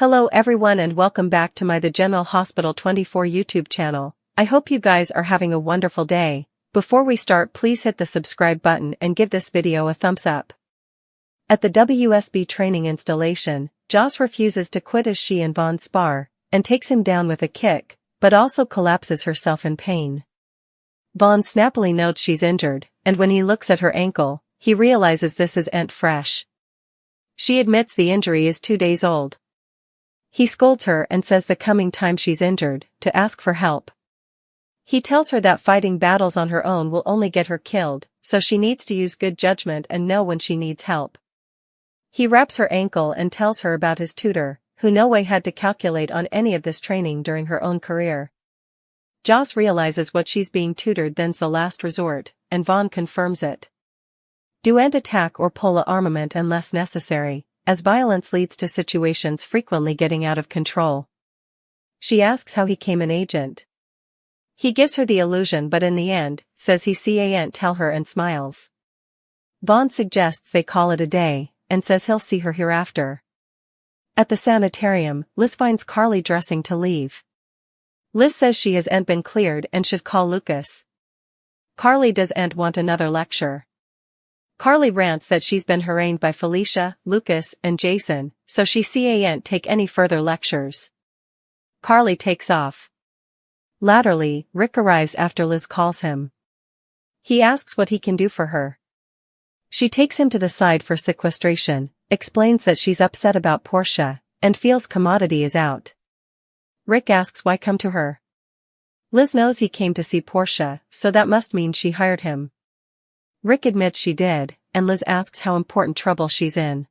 Hello everyone and welcome back to my The General Hospital 24 YouTube channel. I hope you guys are having a wonderful day. Before we start, please hit the subscribe button and give this video a thumbs up. At the WSB training installation, Joss refuses to quit as she and Vaughn spar, and takes him down with a kick, but also collapses herself in pain. Vaughn snappily notes she's injured, and when he looks at her ankle, he realizes this isn't fresh. She admits the injury is 2 days old. He scolds her and says the coming time she's injured, to ask for help. He tells her that fighting battles on her own will only get her killed, so she needs to use good judgment and know when she needs help. He wraps her ankle and tells her about his tutor, who no way had to calculate on any of this training during her own career. Joss realizes what she's being tutored then's the last resort, and Vaughn confirms it. Don't attack or pull a armament unless necessary, as violence leads to situations frequently getting out of control. She asks how he came an agent. He gives her the illusion but in the end, says he can't tell her and smiles. Vaughn suggests they call it a day, and says he'll see her hereafter. At the sanitarium, Liz finds Carly dressing to leave. Liz says she hasn't been cleared and should call Lucas. Carly doesn't want another lecture. Carly rants that she's been harangued by Felicia, Lucas, and Jason, so she can't take any further lectures. Carly takes off. Latterly, Rick arrives after Liz calls him. He asks what he can do for her. She takes him to the side for sequestration, explains that she's upset about Portia, and feels Commodity is out. Rick asks why come to her. Liz knows he came to see Portia, so that must mean she hired him. Rick admits she did, and Liz asks how important trouble she's in.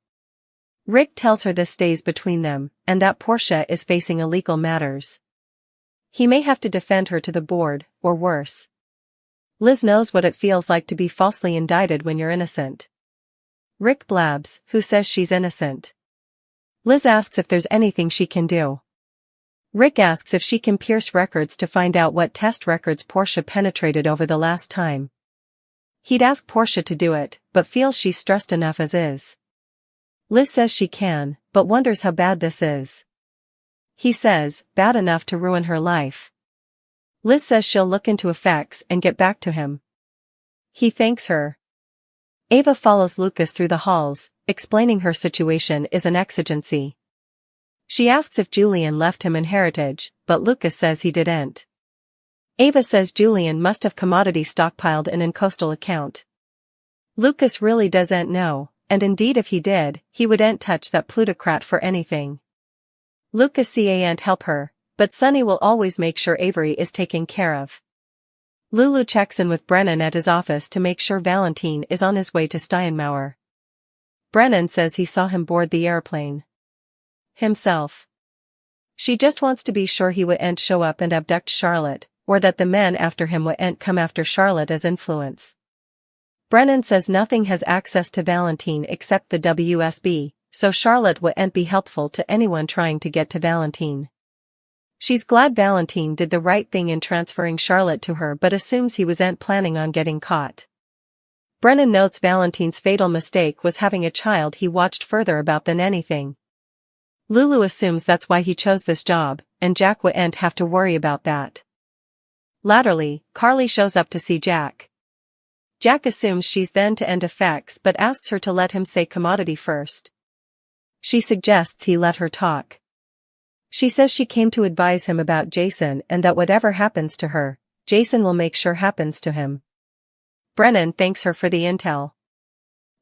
Rick tells her this stays between them, and that Portia is facing illegal matters. He may have to defend her to the board, or worse. Liz knows what it feels like to be falsely indicted when you're innocent. Rick blabs, who says she's innocent. Liz asks if there's anything she can do. Rick asks if she can pierce records to find out what test records Portia penetrated over the last time. He'd ask Portia to do it, but feels she's stressed enough as is. Liz says she can, but wonders how bad this is. He says, bad enough to ruin her life. Liz says she'll look into effects and get back to him. He thanks her. Ava follows Lucas through the halls, explaining her situation is an exigency. She asks if Julian left him in heritage, but Lucas says he didn't. Ava says Julian must have Commodity stockpiled in an coastal account. Lucas really doesn't know, and indeed if he did, he wouldn't touch that plutocrat for anything. Lucas can't help her, but Sonny will always make sure Avery is taken care of. Lulu checks in with Brennan at his office to make sure Valentine is on his way to Steinmauer. Brennan says he saw him board the airplane. Himself. She just wants to be sure he wouldn't show up and abduct Charlotte, or that the men after him wouldn't come after Charlotte as influence. Brennan says nothing has access to Valentine except the WSB, so Charlotte wouldn't be helpful to anyone trying to get to Valentine. She's glad Valentine did the right thing in transferring Charlotte to her but assumes he wasn't planning on getting caught. Brennan notes Valentine's fatal mistake was having a child he watched further about than anything. Lulu assumes that's why he chose this job, and Jack wouldn't have to worry about that. Latterly, Carly shows up to see Jack. Jack assumes she's then to end effects but asks her to let him say Commodity first. She suggests he let her talk. She says she came to advise him about Jason and that whatever happens to her, Jason will make sure happens to him. Brennan thanks her for the intel.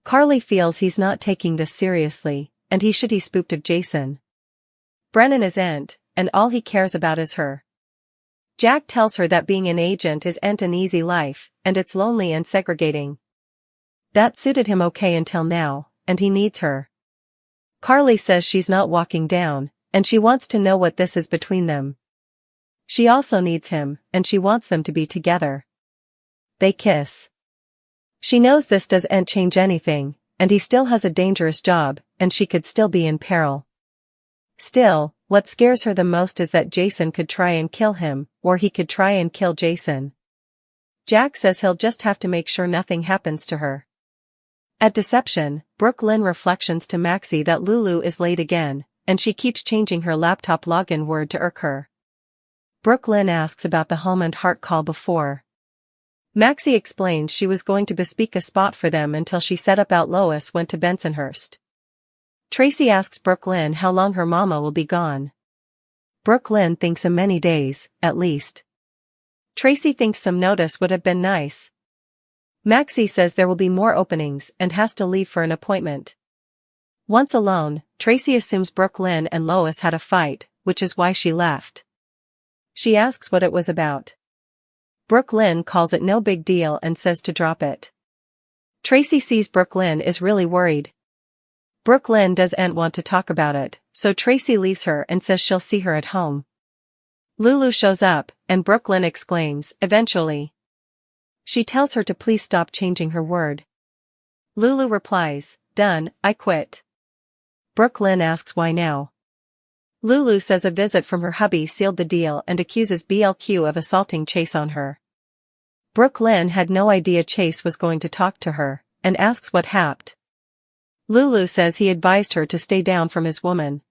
Carly feels he's not taking this seriously, and he spooked of Jason. Brennan isn't, and all he cares about is her. Jack tells her that being an agent isn't an easy life, and it's lonely and segregating. That suited him okay until now, and he needs her. Carly says she's not walking down, and she wants to know what this is between them. She also needs him, and she wants them to be together. They kiss. She knows this doesn't change anything, and he still has a dangerous job, and she could still be in peril. Still, what scares her the most is that Jason could try and kill him, or he could try and kill Jason. Jack says he'll just have to make sure nothing happens to her. At Deception, Brooke Lynn reflections to Maxie that Lulu is late again, and she keeps changing her laptop login word to irk her. Brooklyn asks about the home and heart call before. Maxie explains she was going to bespeak a spot for them until she set about Lois went to Bensonhurst. Tracy asks Brooklyn how long her mama will be gone. Brooklyn thinks a many days, at least. Tracy thinks some notice would have been nice. Maxie says there will be more openings and has to leave for an appointment. Once alone, Tracy assumes Brooklyn and Lois had a fight, which is why she left. She asks what it was about. Brooklyn calls it no big deal and says to drop it. Tracy sees Brooklyn is really worried. Brooklyn doesn't want to talk about it, so Tracy leaves her and says she'll see her at home. Lulu shows up, and Brooklyn exclaims, "Eventually." She tells her to please stop changing her word. Lulu replies, "Done, I quit." Brooklyn asks why now. Lulu says a visit from her hubby sealed the deal and accuses BLQ of assaulting Chase on her. Brooklyn had no idea Chase was going to talk to her, and asks what happened. Lulu says he advised her to stay down from his woman.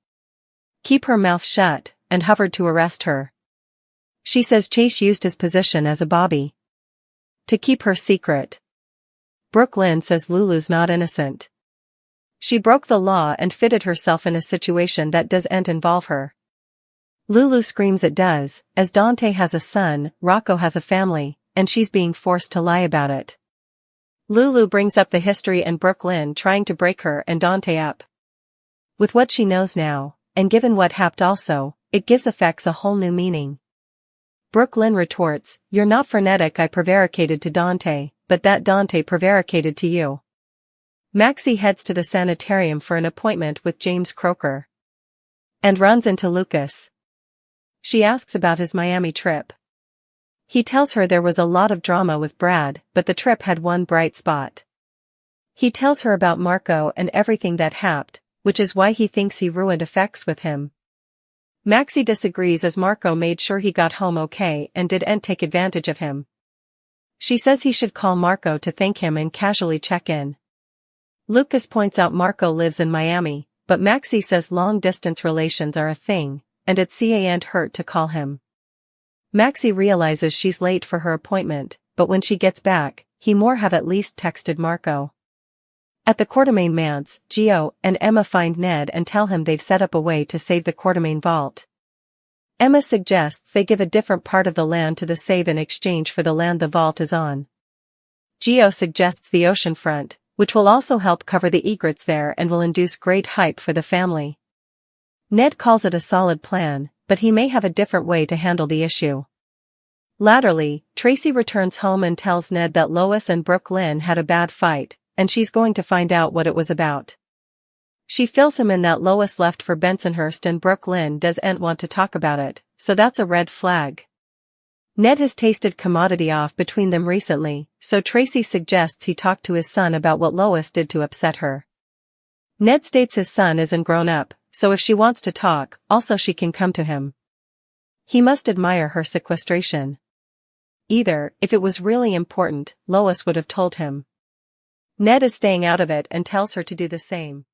Keep her mouth shut, and hovered to arrest her. She says Chase used his position as a bobby to keep her secret. Brooklyn says Lulu's not innocent. She broke the law and fitted herself in a situation that doesn't involve her. Lulu screams it does, as Dante has a son, Rocco has a family, and she's being forced to lie about it. Lulu brings up the history and Brooklyn trying to break her and Dante up. With what she knows now, and given what happened also, it gives effects a whole new meaning. Brooklyn retorts, "You're not frenetic. I prevaricated to Dante, but that Dante prevaricated to you." Maxie heads to the sanitarium for an appointment with James Croker. And runs into Lucas. She asks about his Miami trip. He tells her there was a lot of drama with Brad, but the trip had one bright spot. He tells her about Marco and everything that happened, which is why he thinks he ruined effects with him. Maxie disagrees as Marco made sure he got home okay and didn't take advantage of him. She says he should call Marco to thank him and casually check in. Lucas points out Marco lives in Miami, but Maxie says long-distance relations are a thing, and it can't hurt to call him. Maxie realizes she's late for her appointment, but when she gets back, he more have at least texted Marco. At the Quartermain manse, Gio and Emma find Ned and tell him they've set up a way to save the Quartermain vault. Emma suggests they give a different part of the land to the save in exchange for the land the vault is on. Gio suggests the ocean front, which will also help cover the egrets there and will induce great hype for the family. Ned calls it a solid plan, but he may have a different way to handle the issue. Latterly, Tracy returns home and tells Ned that Lois and Brooklyn had a bad fight, and she's going to find out what it was about. She fills him in that Lois left for Bensonhurst and Brooklyn doesn't want to talk about it, so that's a red flag. Ned has tasted commodity off between them recently, so Tracy suggests he talk to his son about what Lois did to upset her. Ned states his son isn't grown up, so if she wants to talk, also she can come to him. He must admire her sequestration. Either, if it was really important, Lois would have told him. Ned is staying out of it and tells her to do the same.